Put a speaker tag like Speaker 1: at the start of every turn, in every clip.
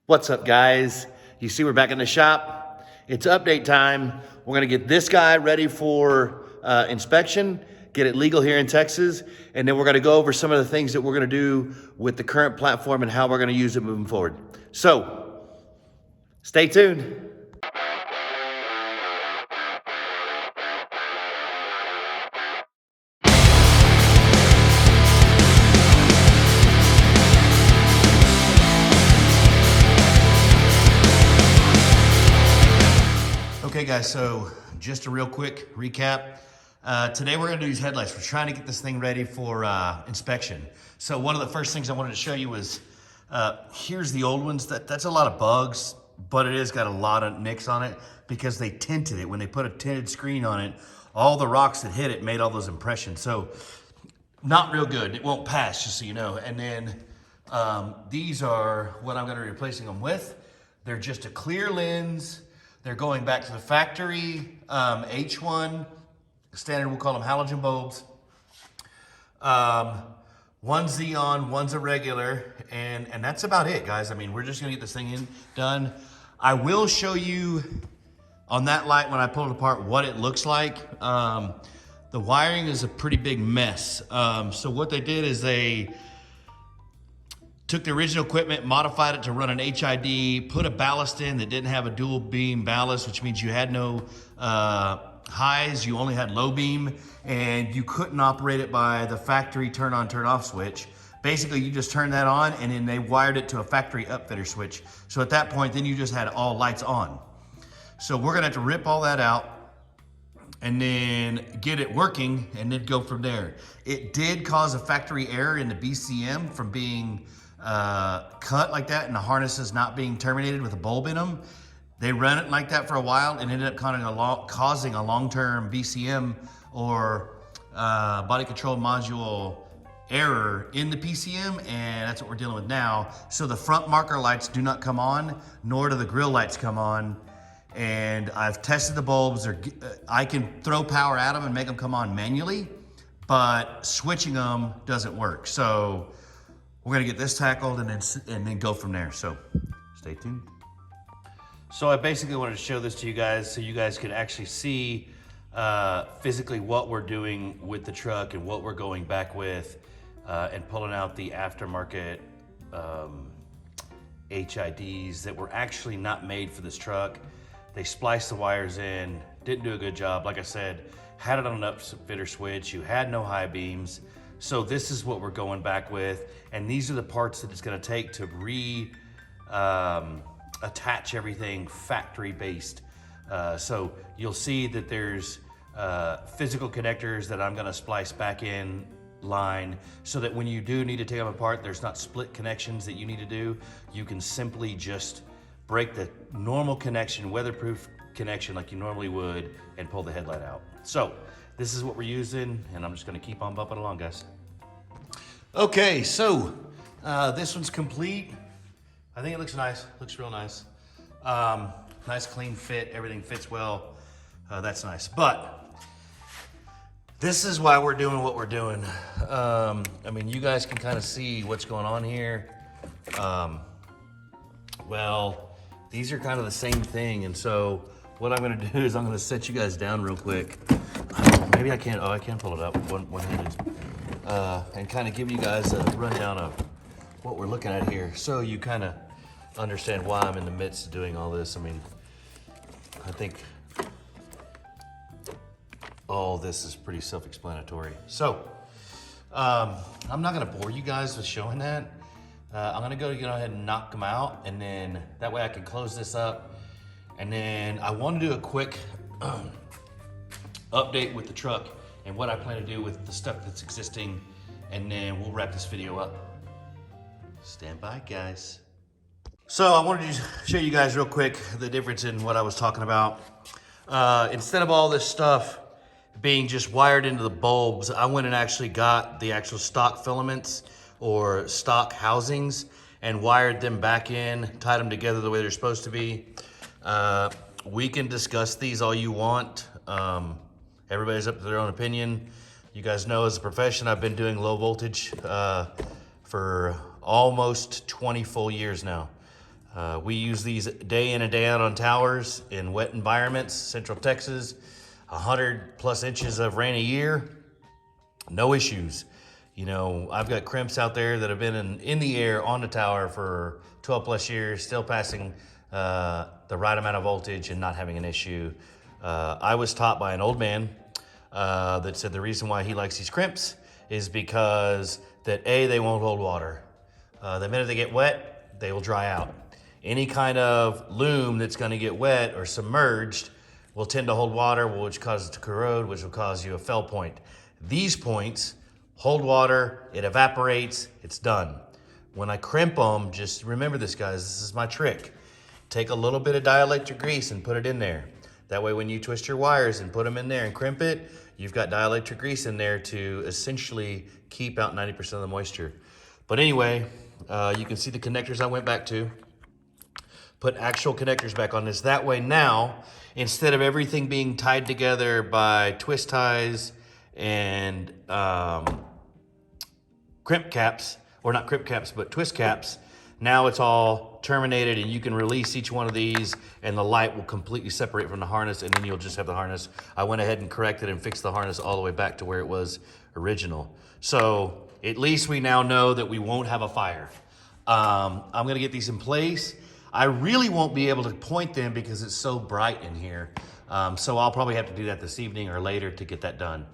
Speaker 1: What's up, guys? You see we're back in the shop. It's update time. We're gonna get this guy ready for inspection, get it legal here in Texas, and then we're gonna go over some of the things that we're gonna do with the current platform and how we're gonna use it moving forward. So, stay tuned. Okay guys, so just a real quick recap. Today we're gonna do these headlights. We're trying to get this thing ready for inspection. So one of the first things I wanted to show you was, here's the old ones. That's a lot of bugs, but it has got a lot of nicks on it because they tinted it. When they put a tinted screen on it, all the rocks that hit it made all those impressions. So not real good. It won't pass, just so you know. And then these are what I'm gonna be replacing them with. They're just a clear lens. They're going back to the factory, H1, standard, we'll call them halogen bulbs. One's Xeon, one's a regular, and that's about it, guys. I mean, we're just gonna get this thing done. I will show you on that light when I pull it apart what it looks like. The wiring is a pretty big mess. So what they did is they took the original equipment, modified it to run an HID, put a ballast in that didn't have a dual beam ballast, which means you had no highs, you only had low beam, and you couldn't operate it by the factory turn on, turn off switch. Basically, you just turned that on and then they wired it to a factory upfitter switch. So at that point, then you just had all lights on. So we're gonna have to rip all that out and then get it working and then go from there. It did cause a factory error in the BCM from being cut like that and the harnesses not being terminated with a bulb in them. They ran it like that for a while and ended up causing a long-term BCM or body control module error in the PCM, and that's what we're dealing with now. So the front marker lights do not come on, nor do the grill lights come on. And I've tested the bulbs. I can throw power at them and make them come on manually, but switching them doesn't work. So we're gonna get this tackled and then go from there. So stay tuned. So I basically wanted to show this to you guys so you guys could actually see physically what we're doing with the truck and what we're going back with and pulling out the aftermarket HIDs that were actually not made for this truck. They spliced the wires in, didn't do a good job. Like I said, had it on an upfitter switch, you had no high beams. So this is what we're going back with. And these are the parts that it's gonna take to attach everything factory based. So you'll see that there's physical connectors that I'm gonna splice back in line so that when you do need to take them apart, there's not split connections that you need to do. You can simply just break the normal connection, weatherproof connection like you normally would, and pull the headlight out. So this is what we're using, and I'm just gonna keep on bumping along, guys. Okay, so this one's complete. I think it looks nice, looks real nice. Nice clean fit, everything fits well. That's nice, but this is why we're doing what we're doing. I mean, you guys can kind of see what's going on here. Well, these are kind of the same thing, and so what I'm gonna do is I'm gonna set you guys down real quick. Maybe I can't, I can pull it up one-handed. And kind of give you guys a rundown of what we're looking at here so you kind of understand why I'm in the midst of doing all this. I mean, I think all this is pretty self-explanatory. So, I'm not gonna bore you guys with showing that. I'm gonna go ahead and knock them out, and then that way I can close this up. And then I want to do a quick update with the truck and what I plan to do with the stuff that's existing, and then we'll wrap this video up. Stand by, guys. So I wanted to show you guys real quick the difference in what I was talking about. Instead of all this stuff being just wired into the bulbs, I went and actually got the actual stock filaments or stock housings and wired them back in, tied them together the way they're supposed to be. We can discuss these all you want. Everybody's up to their own opinion. You guys know as a profession, I've been doing low voltage for almost 20 full years now. We use these day in and day out on towers in wet environments, Central Texas, 100+ inches of rain a year, no issues. You know, I've got crimps out there that have been in the air on the tower for 12+ years, still passing the right amount of voltage and not having an issue. I was taught by an old man that said the reason why he likes these crimps is because that A, they won't hold water. The minute they get wet, they will dry out. Any kind of loom that's gonna get wet or submerged will tend to hold water, which causes it to corrode, which will cause you a fail point. These points hold water, it evaporates, it's done. When I crimp them, just remember this, guys, this is my trick. Take a little bit of dielectric grease and put it in there. That way when you twist your wires and put them in there and crimp it, you've got dielectric grease in there to essentially keep out 90% of the moisture. But anyway, you can see the connectors I went back to. Put actual connectors back on this. That way now, instead of everything being tied together by twist ties and crimp caps, or not crimp caps, but twist caps, now it's all terminated and you can release each one of these and the light will completely separate from the harness and then you'll just have the harness. I went ahead and corrected and fixed the harness all the way back to where it was original. So at least we now know that we won't have a fire. I'm gonna get these in place. I really won't be able to point them because it's so bright in here. So I'll probably have to do that this evening or later to get that done.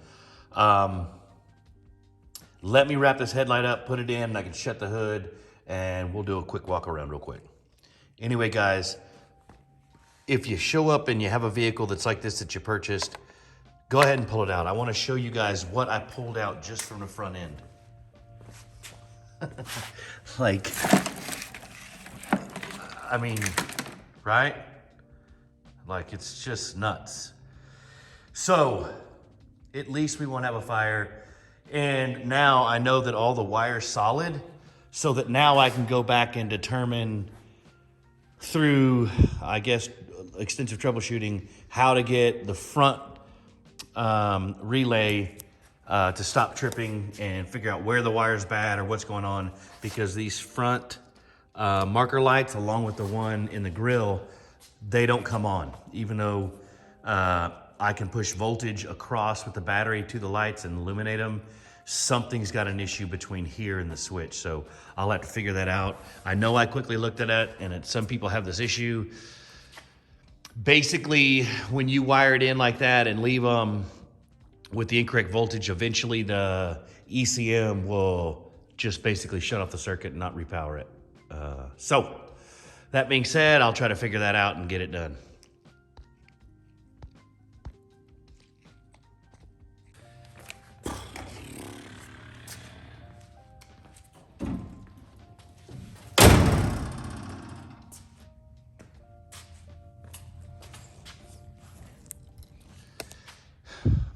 Speaker 1: Let me wrap this headlight up, put it in, and I can shut the hood, and we'll do a quick walk around real quick. Anyway, guys, if you show up and you have a vehicle that's like this that you purchased, go ahead and pull it out. I want to show you guys what I pulled out just from the front end. Like, I mean, right? Like, it's just nuts. So, at least we won't have a fire. And now I know that all the wire's solid, so that now I can go back and determine through, I guess, extensive troubleshooting, how to get the front relay to stop tripping and figure out where the wire's bad or what's going on, because these front marker lights, along with the one in the grill, they don't come on, even though I can push voltage across with the battery to the lights and illuminate them. Something's got an issue between here and the switch, so I'll have to figure that out. I know I quickly looked at it, and some people have this issue. Basically, when you wire it in like that and leave them with the incorrect voltage, eventually the ECM will just basically shut off the circuit and not repower it. So, that being said, I'll try to figure that out and get it done.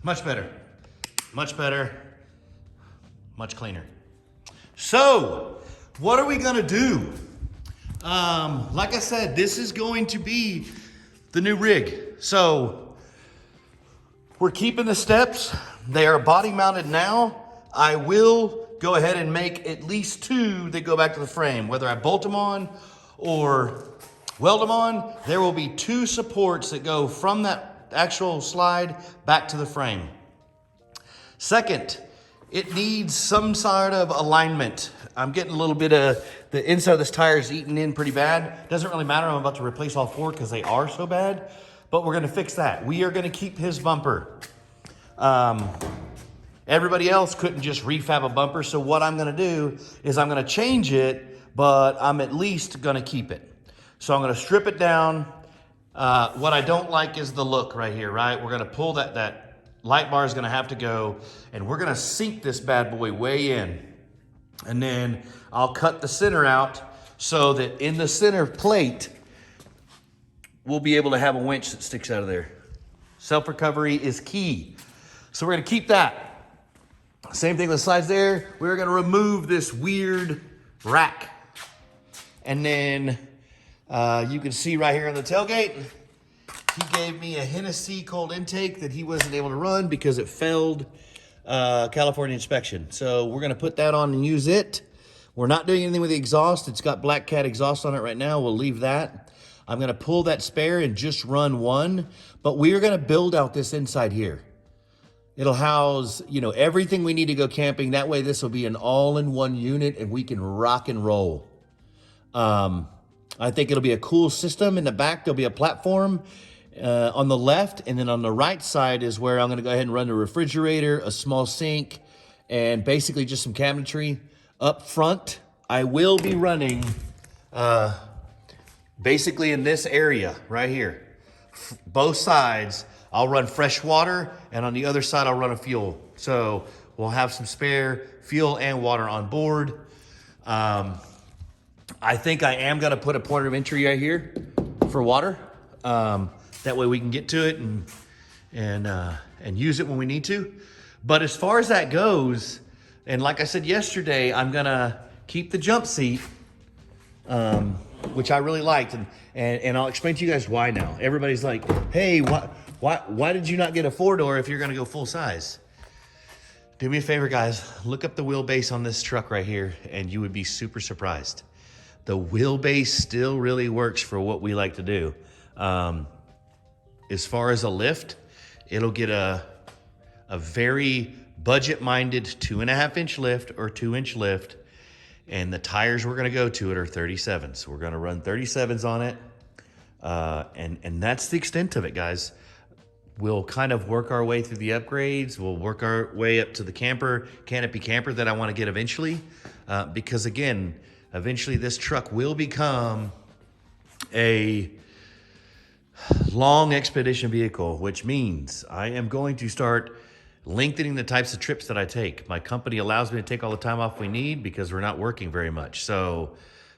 Speaker 1: Much better, much better, much cleaner. So, what are we gonna do? Like I said, this is going to be the new rig. So, we're keeping the steps. They are body mounted now. I will go ahead and make at least 2 that go back to the frame. Whether I bolt them on or weld them on, there will be 2 supports that go from that actual slide back to the frame. Second, it needs some sort of alignment. I'm getting a little bit of the inside of this tire is eaten in pretty bad. Doesn't really matter. I'm about to replace all 4 because they are so bad, but we're gonna fix that. We are gonna keep his bumper. Everybody else couldn't just refab a bumper, so what I'm gonna do is I'm gonna change it, but I'm at least gonna keep it. So I'm gonna strip it down. What I don't like is the look right here, right? We're gonna pull that light bar is gonna have to go, and we're gonna sink this bad boy way in. And then I'll cut the center out so that in the center plate, we'll be able to have a winch that sticks out of there. Self-recovery is key. So we're gonna keep that. Same thing with the sides there. We're gonna remove this weird rack. And then you can see right here on the tailgate, he gave me a Hennessy cold intake that he wasn't able to run because it failed California inspection. So we're gonna put that on and use it. We're not doing anything with the exhaust. It's got Black Cat exhaust on it right now. We'll leave that. I'm gonna pull that spare and just run one, but we are gonna build out this inside here. It'll house, you know, everything we need to go camping. That way this will be an all-in-one unit and we can rock and roll. I think it'll be a cool system. In the back, there'll be a platform on the left, and then on the right side is where I'm gonna go ahead and run the refrigerator, a small sink, and basically just some cabinetry. Up front, I will be running basically in this area right here. Both sides, I'll run fresh water, and on the other side, I'll run a fuel. So we'll have some spare fuel and water on board. I think I am gonna put a point of entry right here for water. That way we can get to it and use it when we need to. But as far as that goes, and like I said yesterday, I'm gonna keep the jump seat, which I really liked, and I'll explain to you guys why now. Everybody's like, hey, why did you not get a 4-door if you're gonna go full size? Do me a favor, guys, look up the wheelbase on this truck right here, and you would be super surprised. The wheelbase still really works for what we like to do. As far as a lift, it'll get a very budget-minded 2.5-inch lift or 2-inch lift, and the tires we're gonna go to it are 37s. So we're gonna run 37s on it, and that's the extent of it, guys. We'll kind of work our way through the upgrades. We'll work our way up to the canopy camper that I wanna get eventually, because again, eventually this truck will become a long expedition vehicle, which means I am going to start lengthening the types of trips that I take. My company allows me to take all the time off we need because we're not working very much. So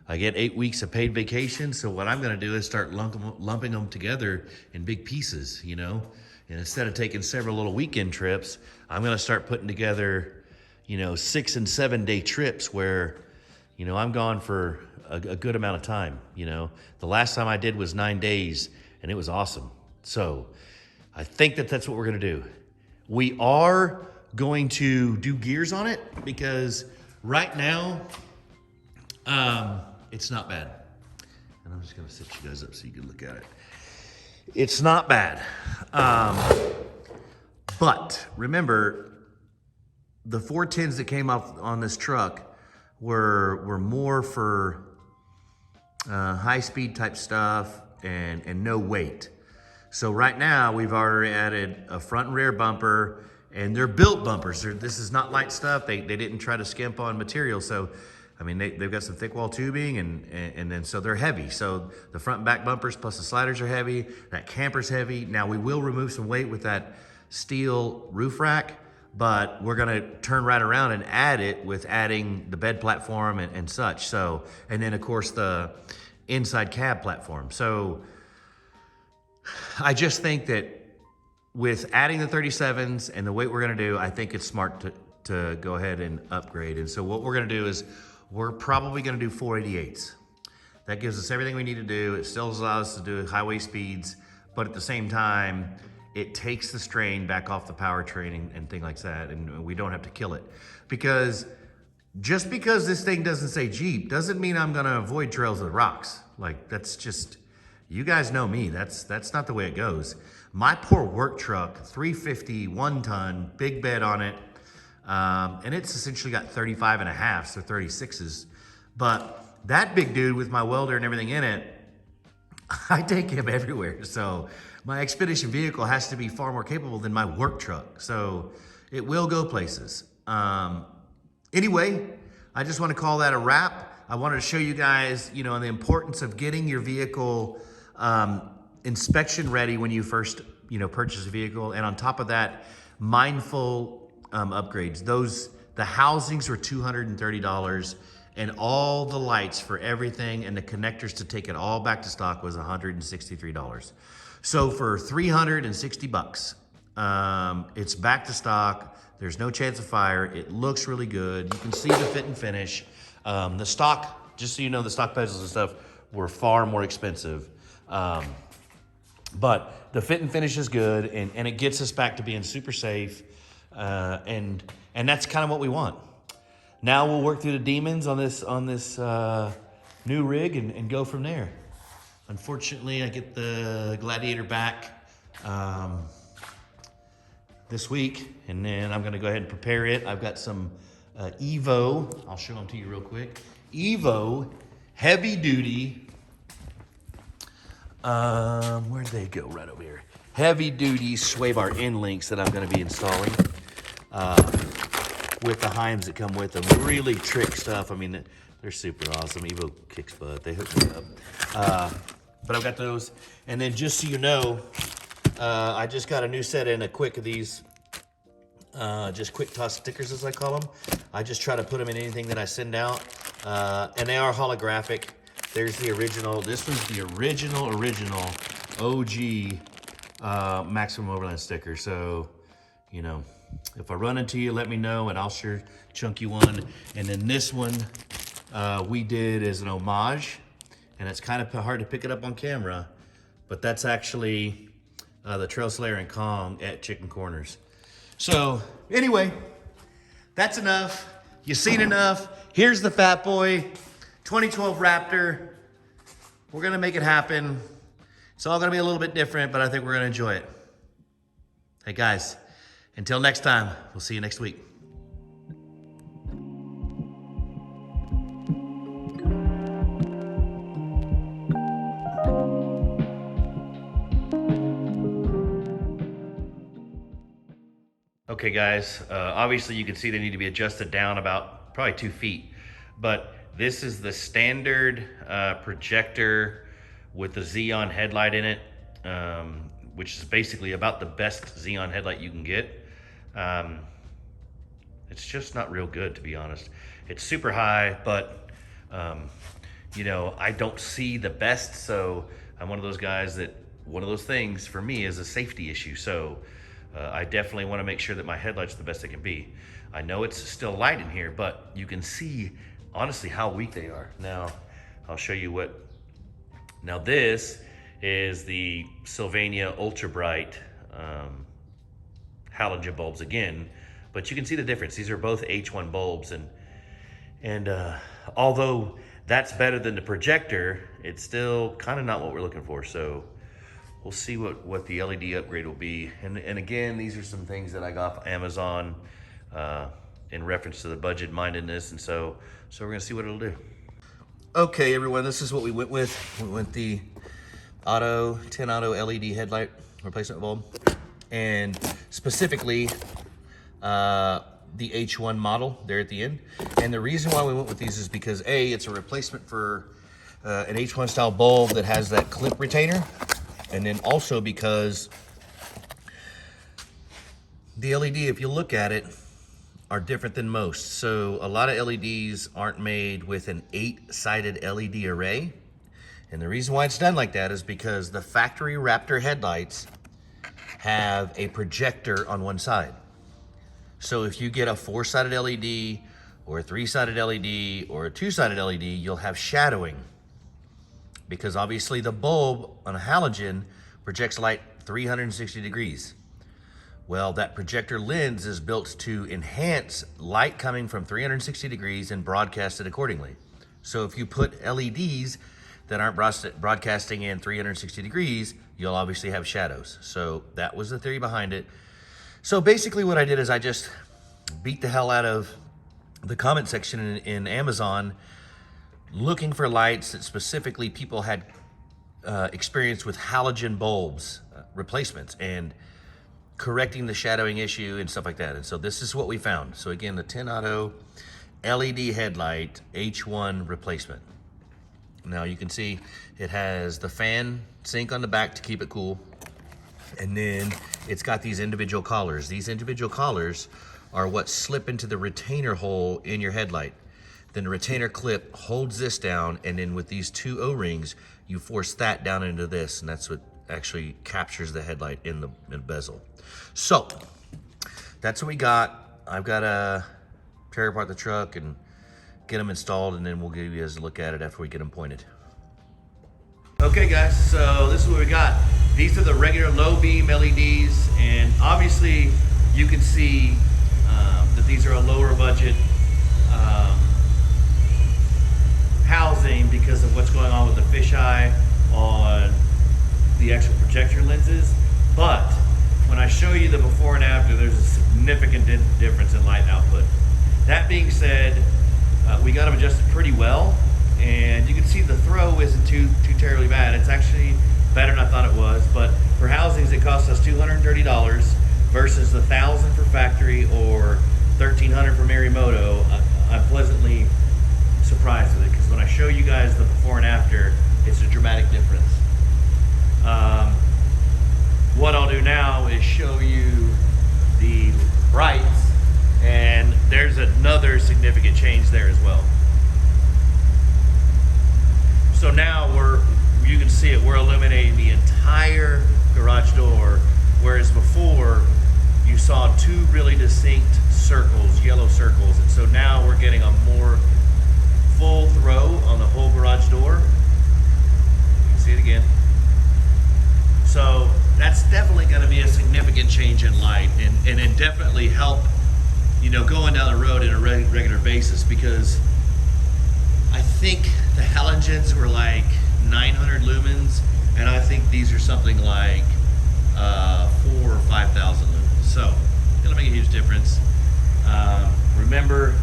Speaker 1: I get 8 weeks of paid vacation. So what I'm gonna do is start lumping them together in big pieces, you know? And instead of taking several little weekend trips, I'm gonna start putting together, you know, 6 and 7 day trips where, you know, I'm gone for a good amount of time, you know? The last time I did was 9 days, and it was awesome. So I think that that's what we're gonna do. We are going to do gears on it because right now, it's not bad. And I'm just gonna set you guys up so you can look at it. It's not bad. But remember, the 410s that came off on this truck were more for high-speed type stuff and no weight. So right now we've already added a front and rear bumper, and they're built bumpers. This is not light stuff. They didn't try to skimp on material. So, I mean, they've got some thick wall tubing and then so they're heavy. So the front and back bumpers plus the sliders are heavy. That camper's heavy. Now we will remove some weight with that steel roof rack, but we're gonna turn right around and add it with adding the bed platform and such. So, and then of course the inside cab platform. So I just think that with adding the 37s and the weight we're gonna do, I think it's smart to go ahead and upgrade. And so what we're gonna do is we're probably gonna do 488s. That gives us everything we need to do. It still allows us to do highway speeds, but at the same time, it takes the strain back off the powertrain and things like that, and we don't have to kill it. Because just because this thing doesn't say Jeep doesn't mean I'm gonna avoid trails with rocks. Like, that's just, you guys know me, that's not the way it goes. My poor work truck, 350, 1 ton, big bed on it, and it's essentially got 35 and a half, so 36s. But that big dude with my welder and everything in it, I take him everywhere. So my expedition vehicle has to be far more capable than my work truck. So it will go places. Anyway, I just want to call that a wrap. I wanted to show you guys, you know, the importance of getting your vehicle inspection ready when you first, you know, purchase a vehicle. And on top of that, mindful upgrades. The housings were $230, and all the lights for everything and the connectors to take it all back to stock was $163. So for 360 bucks, it's back to stock. There's no chance of fire. It looks really good. You can see the fit and finish. The stock, just so you know, the stock pedals and stuff were far more expensive. But the fit and finish is good, and it gets us back to being super safe. And that's kind of what we want. now we'll work through the demons on this new rig and go from there. Unfortunately, I get the Gladiator back this week, and then I'm gonna go ahead and prepare it. I've got some Evo, I'll show them to you real quick. Evo heavy duty, where'd they go? Right over here. Heavy duty sway bar end links that I'm gonna be installing with the Heims that come with them. Really trick stuff. I mean, they're super awesome. Evo kicks butt, they hooked me up. But I've got those. And then just so you know, I just got a new set in, a quick of these, just quick toss stickers as I call them. I just try to put them in anything that I send out. And they are holographic. There's the original. This was the original OG Maximum Overland sticker. So, you know, if I run into you, let me know and I'll sure chunk you one. And then this one we did as an homage. And it's kind of hard to pick it up on camera, but that's actually the Trail Slayer and Kong at Chicken Corners. So anyway, that's enough. You've seen enough. Here's the Fat Boy 2012 Raptor. We're gonna make it happen. It's all gonna be a little bit different, but I think we're gonna enjoy it. Hey guys, until next time, we'll see you next week. Okay guys, obviously you can see they need to be adjusted down about probably 2 feet, but this is the standard projector with the Xeon headlight in it, which is basically about the best Xeon headlight you can get. It's just not real good, to be honest. It's super high, but you know, I don't see the best, so I'm one of those guys that, one of those things for me is a safety issue. So I definitely want to make sure that my headlight's the best it can be. I know it's still light in here, but you can see honestly how weak they are. Now, I'll show you what. Now this is the Sylvania Ultra Bright halogen bulbs again, but you can see the difference. These are both H1 bulbs, and although that's better than the projector, it's still kind of not what we're looking for. So we'll see what the LED upgrade will be. And again, these are some things that I got off Amazon in reference to the budget mindedness. And so we're gonna see what it'll do. Okay, everyone, this is what we went with. We went the 10 auto LED headlight replacement bulb. And specifically, the H1 model there at the end. And the reason why we went with these is because A, it's a replacement for an H1 style bulb that has that clip retainer. And then also because the LED, if you look at it, are different than most. So a lot of LEDs aren't made with an 8-sided LED array. And the reason why it's done like that is because the factory Raptor headlights have a projector on one side. So if you get a 4-sided LED or a 3-sided LED or a 2-sided LED, you'll have shadowing. Because obviously the bulb on a halogen projects light 360 degrees. Well, that projector lens is built to enhance light coming from 360 degrees and broadcast it accordingly. So if you put LEDs that aren't broadcasting in 360 degrees, you'll obviously have shadows. So that was the theory behind it. So basically what I did is I just beat the hell out of the comment section in Amazon looking for lights that specifically people had experience with halogen bulbs replacements and correcting the shadowing issue and stuff like that. And so this is what we found. So again, the 10 auto LED headlight H1 replacement. Now you can see it has the fan sink on the back to keep it cool. And then it's got these individual collars. These individual collars are what slip into the retainer hole in your headlight. Then the retainer clip holds this down, and then with these 2 O-rings, you force that down into this, and that's what actually captures the headlight in the bezel. So that's what we got. I've got to tear apart the truck and get them installed, and then we'll give you guys a look at it after we get them pointed. Okay guys, so this is what we got. These are the regular low beam LEDs, and obviously you can see that these are a lower budget housing because of what's going on with the fisheye on the actual projector lenses. But when I show you the before and after, there's a significant difference in light output. That being said, we got them adjusted pretty well, and you can see the throw isn't too terribly bad. It's actually better than I thought it was, but for housings it cost us $230 versus the $1,000 for factory or $1,300 for Marimoto. I'm pleasantly surprised with it, because when I show you guys the before and after, it's a dramatic difference. What I'll do now is show you the brights, and there's another significant change there as well. So now you can see it, we're illuminating the entire garage door, whereas before you saw two really distinct circles, yellow circles, and so now we're getting a more full throw on the whole garage door. You can see it again. So that's definitely going to be a significant change in light, and it definitely help, you know, going down the road on a regular basis, because I think the halogens were like 900 lumens, and I think these are something like 4,000 or 5,000 lumens. So it's going to make a huge difference. Remember,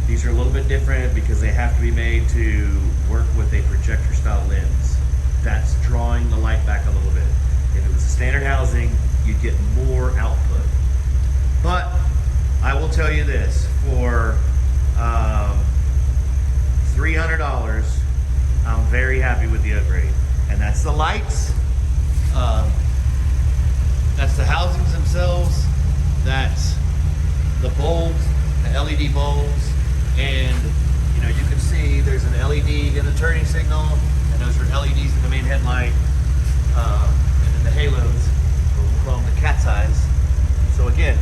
Speaker 1: these are a little bit different because they have to be made to work with a projector style lens. That's drawing the light back a little bit. If it was a standard housing, you'd get more output. But I will tell you this, for $300, I'm very happy with the upgrade. And that's the lights, that's the housings themselves, that's the bulbs, the LED bulbs, and you know, you can see there's an LED in the turning signal, and those are LEDs in the main headlight, and then the halos, or we'll call them the cat's eyes. So again,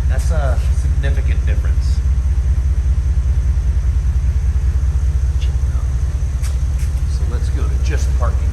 Speaker 1: that's a significant difference. So let's go to just parking.